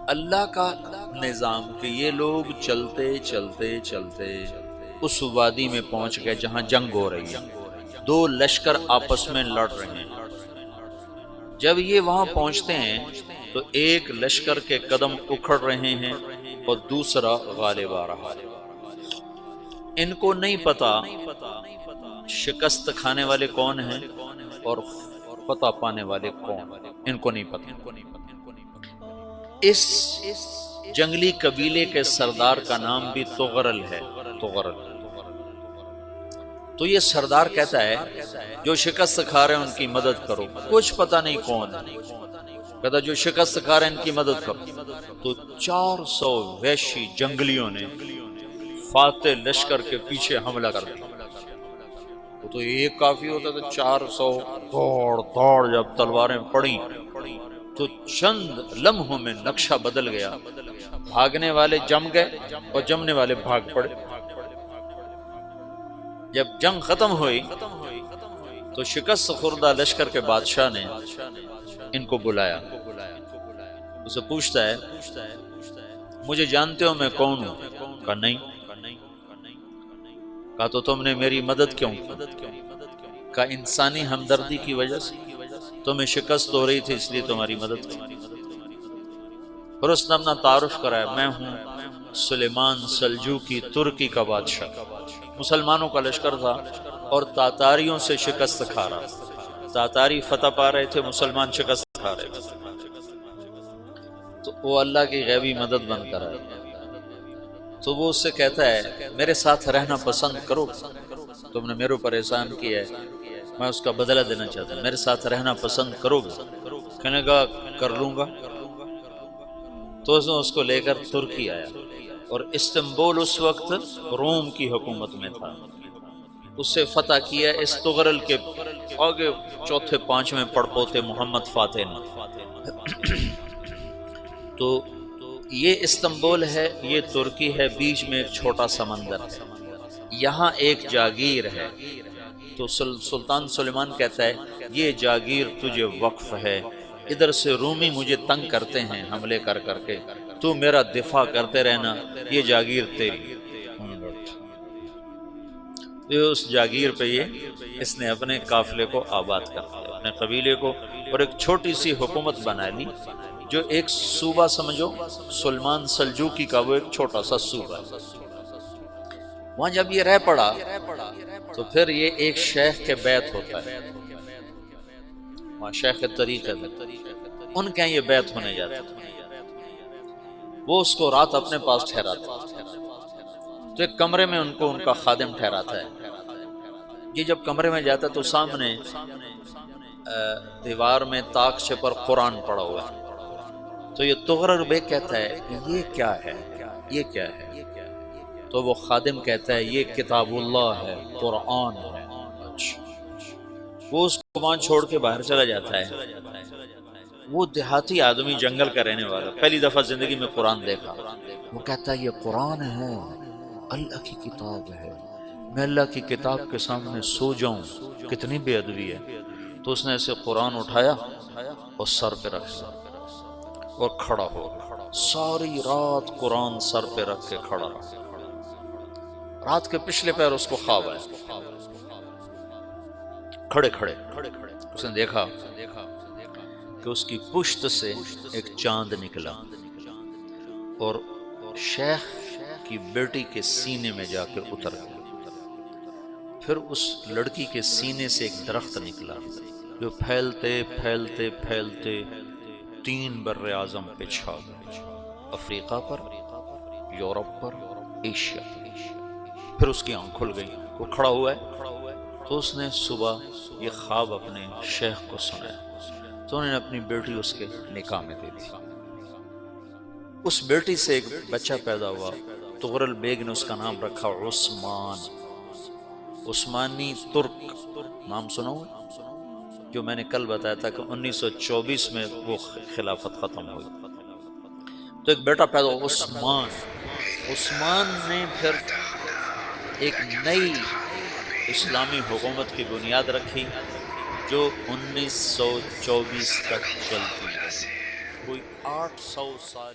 اللہ کا نظام کہ یہ لوگ چلتے چلتے چلتے اس وادی میں پہنچ گئے جہاں جنگ ہو رہی ہے، دو لشکر آپس میں لڑ رہے ہیں۔ جب یہ وہاں پہنچتے ہیں تو ایک لشکر کے قدم اکھڑ رہے ہیں اور دوسرا غالب آ رہا ہے۔ ان کو نہیں پتا شکست کھانے والے کون ہیں اور فتح پانے والے کون، ان کو نہیں پتا۔ اس جنگلی قبیلے کے سردار کا نام بھی تغرل ہے، تغرل۔ تو یہ سردار کہتا ہے جو شکست کھا رہے ہیں ان کی مدد کرو، کچھ پتہ نہیں کون ہے، کہتا جو شکست کھا رہے ہیں ان کی مدد کرو۔ تو 400 وحشی جنگلیوں نے فاتح لشکر کے پیچھے حملہ کر دیا۔ تو ایک کافی ہوتا تھا، 400 دوڑ دوڑ جب تلواریں پڑیں تو چند لمحوں میں نقشہ بدل گیا، بھاگنے والے جم گئے اور جمنے والے بھاگ پڑے۔ جب جنگ ختم ہوئی تو شکست خوردہ لشکر کے بادشاہ نے ان کو بلایا، اسے پوچھتا ہے مجھے جانتے ہو میں کون ہوں؟ کہا نہیں۔ کہا تو تم نے میری مدد کیوں؟ کہا انسانی ہمدردی کی وجہ سے، تمہیں شکست ہو رہی تھی اس لیے تمہاری مدد کی۔ پھر اس نے اپنا تعارف کرایا، میں ہوں سلیمان سلجوقی، ترکی کا بادشاہ۔ مسلمانوں کا لشکر تھا اور تاتاریوں سے شکست کھا رہا، تاتاری فتح پا رہے تھے، مسلمان شکست کھا رہے تھے۔ تو وہ اللہ کی غیبی مدد بن کر آئے۔ تو وہ اس سے کہتا ہے میرے ساتھ رہنا پسند کرو، تم نے میرے اوپر احسان کیا ہے، میں اس کا بدلہ دینا چاہتا ہوں، میرے ساتھ رہنا پسند کرو گے؟ کہنے کا کر لوں گا۔ تو اس نے اس کو لے کر ترکی آیا، اور استنبول اس وقت روم کی حکومت میں تھا، اس سے فتح کیا اس تغرل کے آگے چوتھے پانچویں پڑپوتے محمد فاتح نے۔ تو یہ استنبول ہے، یہ ترکی ہے، بیچ میں ایک چھوٹا سمندر ہے، یہاں ایک جاگیر ہے۔ تو سلطان سلیمان کہتا ہے یہ جاگیر تجھے وقف ہے، ادھر سے رومی مجھے تنگ کرتے ہیں حملے کر کر کے، تو میرا دفاع کرتے رہنا، یہ جاگیر تیری۔ اس جاگیر پہ اس نے اپنے قافلے کو آباد کر دیا، اپنے قبیلے کو، اور ایک چھوٹی سی حکومت بنا لی، جو ایک صوبہ سمجھو سلمان سلجوقی کا، وہ ایک چھوٹا سا صوبہ ہے۔ وہاں جب یہ رہ پڑا تو پھر یہ ایک شیخ کے بیت ہوتا ہے، وہاں شیخ طریقہ ہے، ان کے یہ بیت ہونے جاتا ہے، وہ اس کو رات اپنے پاس ٹھہراتا ہے، تو ایک کمرے میں ان کو ان کا خادم ٹھہراتا ہے۔ یہ جب کمرے میں جاتا ہے تو سامنے دیوار میں تاکچے پر قرآن پڑا ہوا ہے، تو یہ تغرل بیگ کہتا ہے یہ کیا ہے، یہ کیا ہے؟ تو وہ خادم کہتا ہے یہ کتاب اللہ ہے، قرآن ہے۔ وہ اس کو وہاں چھوڑ کے باہر چلا جاتا ہے۔ وہ دیہاتی آدمی، جنگل کا رہنے والا، پہلی دفعہ زندگی میں قرآن دیکھا، وہ کہتا ہے یہ قرآن ہے، اللہ کی کتاب ہے، میں اللہ کی کتاب کے سامنے سو جاؤں، کتنی بے ادبی ہے۔ تو اس نے ایسے قرآن اٹھایا اور سر پہ رکھا اور کھڑا ہو گیا، ساری رات قرآن سر پہ رکھ کے کھڑا رہا۔ رات کے پچھلے پہر اس کو خواب آیا، کھڑے کھڑے اس نے دیکھا کہ اس کی پشت سے ایک چاند نکلا اور شیخ کی بیٹی کے سینے میں جا کے اتر گیا۔ پھر اس لڑکی کے سینے سے ایک درخت نکلا جو پھیلتے پھیلتے پھیلتے 3 بر اعظم پہ چھا گیا، افریقہ پر، یورپ پر، ایشیا پر۔ پھر اس کی آنکھ کھل گئی، وہ کھڑا ہوا ہے، تو اس نے صبح یہ خواب اپنے شیخ کو سنایا، تو انہوں نے اپنی بیٹی اس کے نکاح میں دے دی۔ اس بیٹی سے ایک بچہ پیدا ہوا، تغرل بیگ نے اس کا نام رکھا عثمان، عثمانی ترک نام سنا ہوا، جو میں نے کل بتایا تھا کہ 1924 میں وہ خلافت ختم ہوئی۔ تو ایک بیٹا پیدا ہوا عثمان۔ عثمان نے پھر ایک نئی اسلامی حکومت کی بنیاد رکھی جو 1924 تک چلتی ہے، کوئی 800 سال